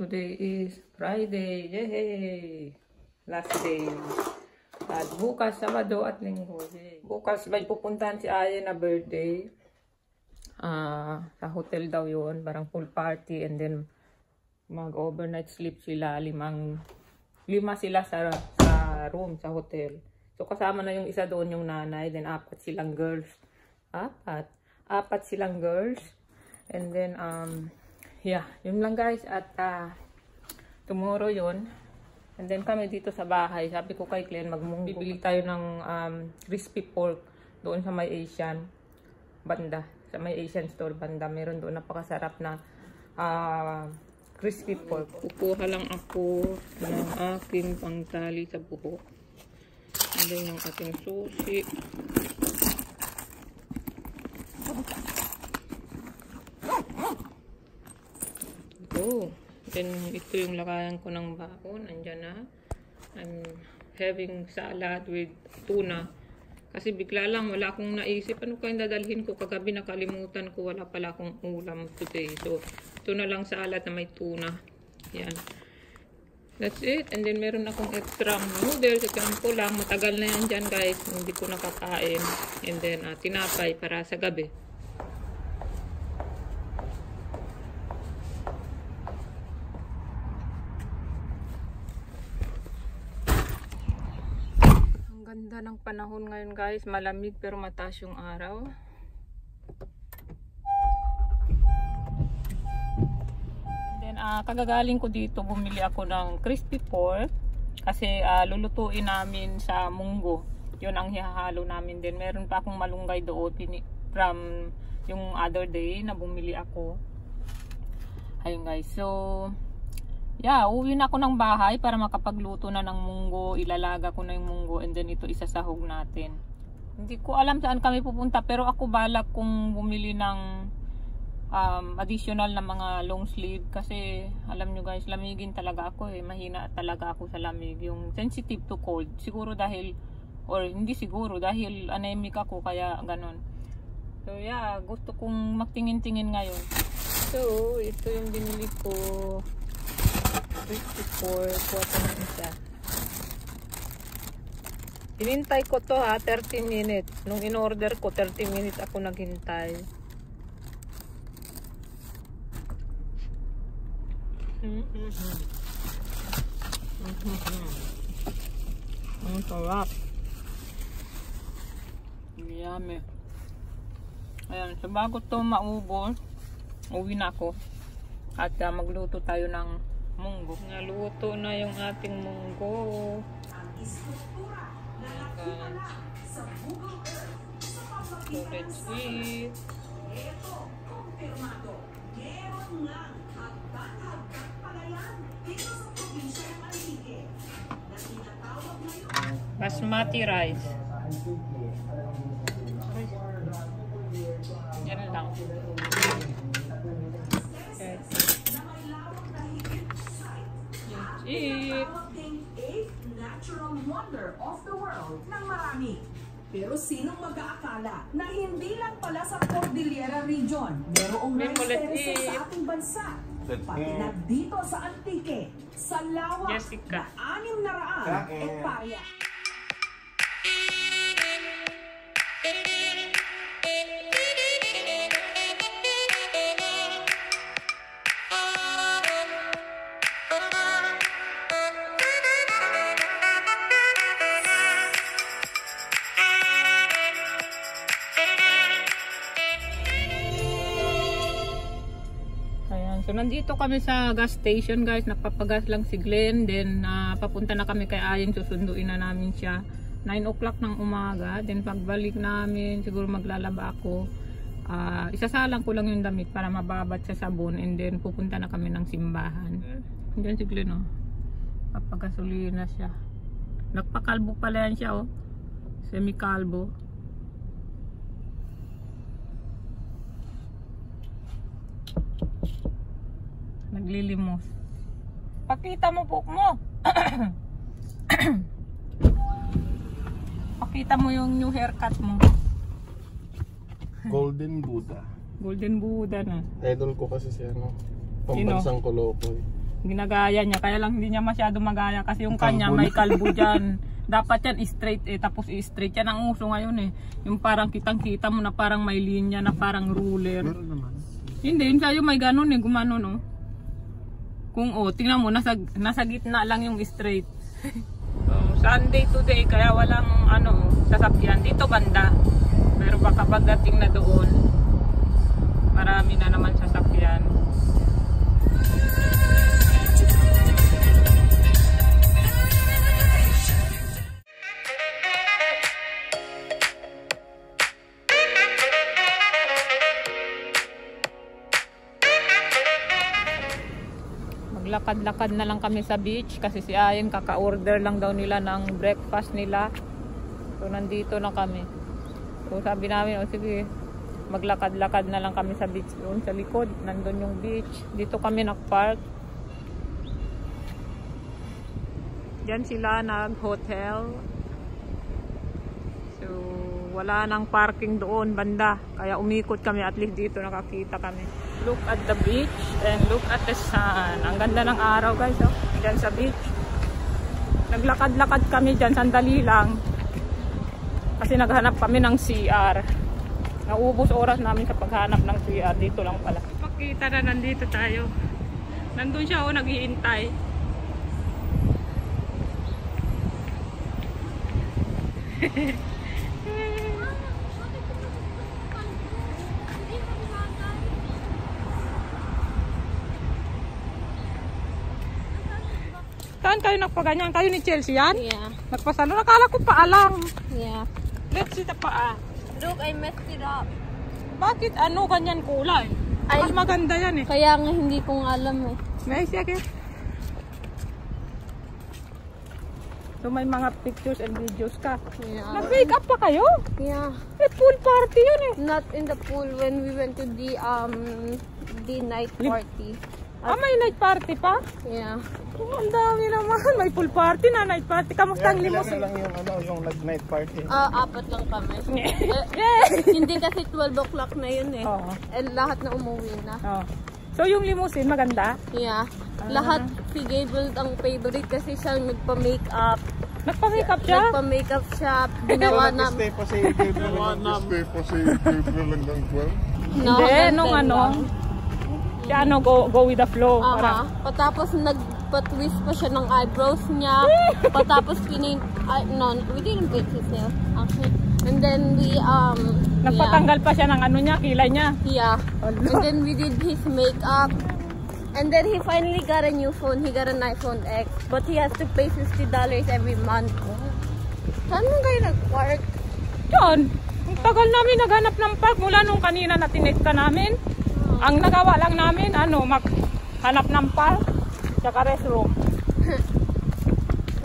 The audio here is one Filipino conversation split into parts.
today is Friday. Yay! Last day. At bukas, Sabado at Linggo. Yay. Bukas may pupuntahan si Aya na birthday. Sa hotel daw yun. Parang pool party. And then mag-overnight sleep sila. Lima sila sa room sa hotel. So kasama na yung isa doon yung nanay. Then apat silang girls. Apat silang girls. And then yeah, yun lang guys. At tomorrow yun. And then kami dito sa bahay. Sabi ko kay Glenn, bibili tayo ng crispy pork doon sa may Asian banda. Sa may Asian store banda. Meron doon napakasarap na crispy pork. Kukuha lang ako ng aking pangtali sa buhok. And then yung ating susi. Then ito yung lakayan ko ng baon. Andyan na. I'm having salad with tuna. Kasi bigla lang wala akong naisip. Ano kayong dadalhin ko? Kagabi nakalimutan ko. Wala pala akong ulam today. So ito na lang salad na may tuna. Yan. That's it. And then meron akong extra noodles. Example lang. Matagal na yan dyan guys. Hindi ko nakakain. And then tinapay para sa gabi. Ganda ng panahon ngayon guys, malamig pero mataas yung araw. Then kagagaling ko dito, bumili ako ng crispy pork kasi lulutuin namin sa munggo. Yun ang hihalo namin. Then meron pa akong malunggay doon from yung other day na bumili ako. Ayun guys, so yeah, uwi na ako ng bahay para makapagluto na ng munggo. Ilalaga ko na yung munggo and then ito isasahog natin. Hindi ko alam saan kami pupunta pero ako balak kung bumili ng additional na mga long sleeve kasi alam nyo guys, lamigin talaga ako mahina talaga ako sa lamig. Yung sensitive to cold. Siguro dahil, or hindi siguro, dahil anemic ako kaya ganon. So yeah, gusto kong magtingin-tingin ngayon. So, ito yung binili ko. 54, kuha ng isa. Hinintay ko to 30 minutes. Nung in-order ko, 30 minutes ako naghintay. Ang sarap. Yummy. Ayan, so bago to maubos, uwi na ako. At magluto tayo ng munggo. Naluto na yung ating munggo. Ang istruktura na nakita sa Google Earth sa pamagitan ng sweet. Ito, kumpirmado. Meron nga hagdan-hagdan palayan dito sa probinsya ng Antique na tinatawag ngayon basmati rice. Yan lang. Eat. Eighth natural wonder of the world ng marami. Pero sinong mag-aakala na hindi lang pala sa Cordillera Region merong rice terraces sa ating bansa. Pati na dito sa Antique, sa lawak na 600 hektarya. So nandito kami sa gas station guys, napapagas lang si Glenn, then papunta na kami kay Ayeng, susunduin na namin siya 9 o'clock ng umaga. Then pagbalik namin, siguro maglalaba ako, isasalang ko lang yung damit para mababat sa sabon, and then pupunta na kami ng simbahan. Diyan si Glenn papagasolina siya, nagpakalbo pala yan siya semi-kalbo. Naglilimos. Pakita mo buhok mo. Pakita mo yung new haircut mo. Golden Buddha. Golden Buddha na. Idol ko kasi siya, no? Pambansang Kolokoy. ginagaya niya. Kaya lang hindi niya masyado magaya kasi yung kanya may kalbo dyan. Dapat yan straight tapos straight yan ang uso ngayon yung parang kitang-kita mo na parang may linya na parang ruler. Hindi, yun sa'yo may ganun gumano no. Kung tingnan mo nasa gitna lang yung straight. Sunday today kaya walang sasakyan dito banda. Pero baka pagdating na doon marami na naman sasakyan. Maglakad-lakad na lang kami sa beach kasi si Ayen kaka-order lang daw nila ng breakfast nila. So nandito na kami. So sabi namin, sige, maglakad-lakad na lang kami sa beach doon sa likod. Nandun yung beach. Dito kami nag-park. Diyan sila nag-hotel. So wala nang parking doon banda. Kaya umikot kami, at least dito nakakita kami. Look at the beach and look at the sun. Ang ganda ng araw guys, dyan sa beach. Naglakad-lakad kami dyan, sandali lang. Kasi naghanap kami ng CR. Naubos oras namin sa paghanap ng CR. Dito lang pala. Makita na nandito tayo. Nandun siya naghihintay. Saan kayo nagpaganyan? Kayo ni Chelsea yan? Yeah. Nagpasalo? Nakala ko paalang. Yeah. Let's see the paa. Look, I messed it up. Bakit ganyan kulay? Mas maganda yan Kaya nga hindi ko alam May sige. So may mga pictures and videos ka. Yeah. Nag-wake up pa kayo? Yeah. May pool party yun Not in the pool when we went to the night party. May night party pa? Yeah. Ang dami naman. May pool party na night party. Kamusta ang limousine? Lang yung night party. Apat lang kami. Hindi kasi 12 o'clock na yun And lahat na umuwi na. So yung limousine maganda? Yeah. Lahat si Gable ang favorite kasi siya nagpa-makeup. Nagpa-makeup siya? Nagpa-makeup siya. Ginawa na. Stay pa si Gabriel hanggang 12? Hindi, go with the flow. Patapos nagpa-twist pa siya ng eyebrows niya. Patapos we didn't paint his hair actually. And then we nagpatanggal pa siya ng niya, kilay niya. Yeah. And then we did his makeup. And then he finally got a new phone. He got an iPhone X. But he has to pay $50 every month. Saan mo kayo nag-park? Diyan. Ang tagal namin naghanap ng park mula nung kanina na tinesta namin. Ang nagawa lang namin, maghanap ng park, tsaka restroom.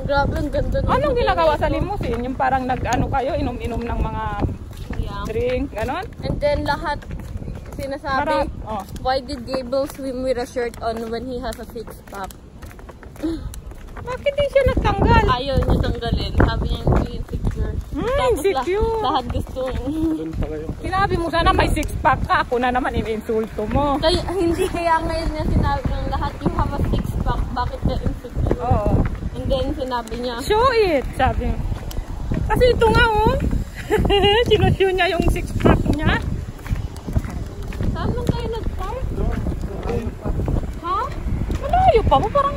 Grabe, ang ganda. Anong ginagawa sa limousine? Yung parang kayo, inom-inom ng mga drink, ganon? And then lahat sinasabi, why did Gable swim with a shirt on when he has a six-pack? Bakit di siya nagtanggal? Ayaw niya tanggalin. Sabi niya hindi insecure. Insecure. Lahat gusto. Sinabi mo sana may six-pack ka. Ako na naman in-insulto mo. Hindi kaya ngayon niya sinabi ng lahat, you have a six-pack. Bakit ka insecure? Oo. And then sinabi niya, show it, sabi niya. Kasi ito nga sinushow niya yung six-pack niya. saan lang kayo nag-park? Ha? Malayo pa mo, parang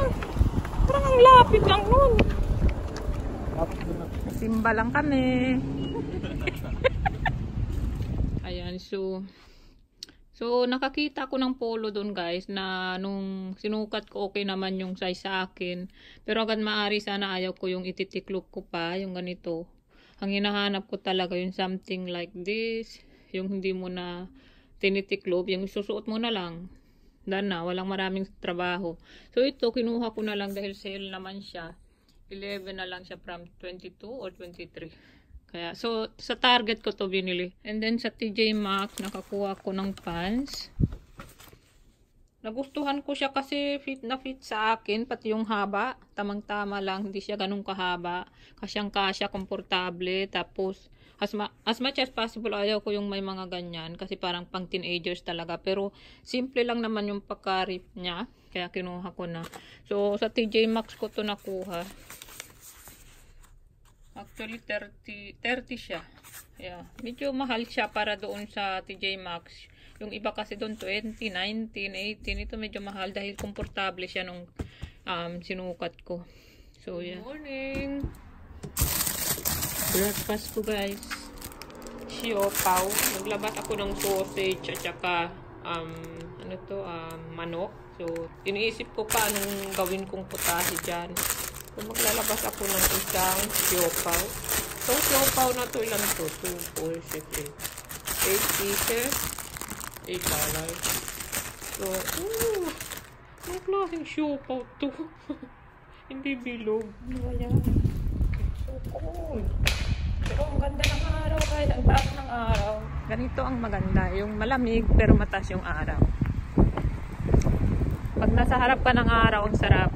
ang lapit lang nun. Simba lang kami. Ayan, so nakakita ko ng polo doon guys na nung sinukat ko okay naman yung size sa akin. Pero agad maaari sana ayaw ko yung ititiklop ko pa, yung ganito. Ang hinahanap ko talaga yung something like this, yung hindi mo na tinitiklop, yung susuot mo na lang. Na, walang maraming trabaho. So ito, kinuha ko na lang dahil sale naman siya. 11 na lang siya from 22 or 23. Kaya, so, sa Target ko to binili. And then, sa TJ Maxx, nakakuha ko ng pants. nagustuhan ko siya kasi fit na fit sa akin, pati yung haba, tamang-tama lang, hindi siya ganun kahaba, kasyang-kasya, komportable, tapos as much as possible ayaw ko yung may mga ganyan kasi parang pang teenagers talaga, pero simple lang naman yung pagka-rip niya, kaya kinuha ko na. So sa TJ Maxx ko to nakuha. Actually 30 siya. Yeah, medyo mahal siya para doon sa TJ Maxx. Yung iba kasi doon 20, 19, 18. Ito medyo mahal dahil komportable siya nung sinukat ko. So yeah. Good morning. Breakfast ko guys. Siopaw. Naglabas ako ng sausage at saka manok. So iniisip ko pa anong gawin kong putahe dyan. So maglalabas ako ng isang siopaw. So siopaw na to ilan to? 2, 4, 6, 8 pieces. $8. So, ang klaseng siopaw to. Hindi bilog. Ano yan? So cool. Pero ang ganda ng araw guys. Ang taas ng araw. Ganito ang maganda. Yung malamig pero mataas yung araw. Pag nasa harap ka ng araw, ang sarap.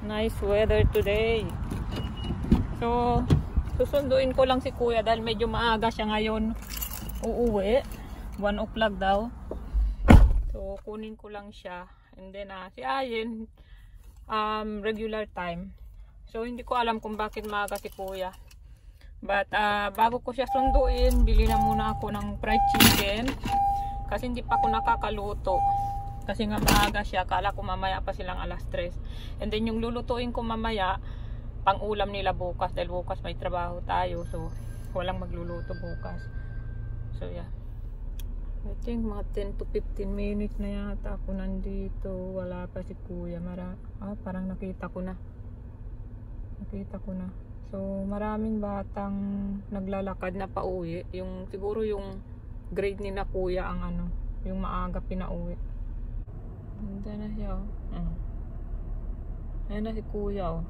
Nice weather today. So, susunduin ko lang si kuya dahil medyo maaga siya ngayon uuwi. 1 o'clock daw. So, kunin ko lang siya. And then, si Ayen, regular time. So, hindi ko alam kung bakit maaga si kuya. But, bago ko siya sunduin, bili na muna ako ng fried chicken. Kasi hindi pa ako nakakaluto. Kasi nga maaga siya. Kala ko mamaya pa silang 3:00. And then, yung lulutuin ko mamaya, pang ulam nila bukas. Dahil bukas may trabaho tayo. So, walang magluluto bukas. So, yeah. I think mga 10 to 15 minutes na yata ako nandito. Wala pa si kuya. Parang nakita ko na. So maraming batang naglalakad na pauwi. Siguro yung grade ni na kuya ang yung maaga pinauwi. Ganda na siya. Ayan na si kuya.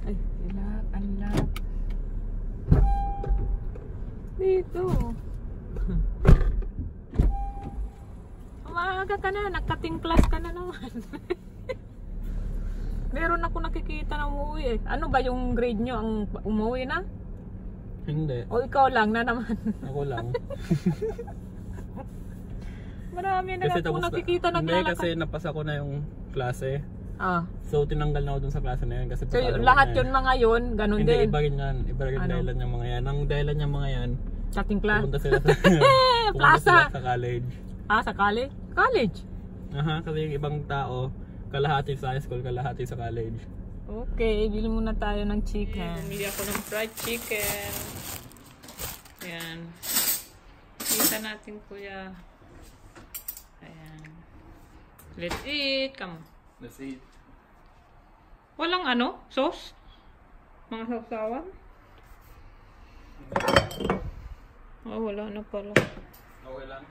Ay, unlock. Dito. Umaga ka na, nagka-tingklas ka na naman. Meron ako nakikita na umuwi eh. Ano ba yung grade nyo? Ang umuwi na? Hindi. O ikaw lang na naman? Ako lang. Marami na ako nakikita naglalakad. Hindi kasi napasa ko na yung klase. So tinanggal na ako dun sa klase na yun kasi so lahat yun mga yun, ganun hindi, din. Iba rin yan. Iba rin dahilan yung mga yan. Ang dahilan yung mga yan, chatting class. Pumunta sila sa college. Sa college? College? Kasi yung ibang tao, kalahati sa high school, kalahati sa college. Okay, bili muna tayo ng chicken. Bili ako ng fried chicken. Ayan. Kita natin kuya. Ayan. Let's eat. Come on. Let's eat. Walang sauce? Mga sausawan? Wala na pala. Okay lang?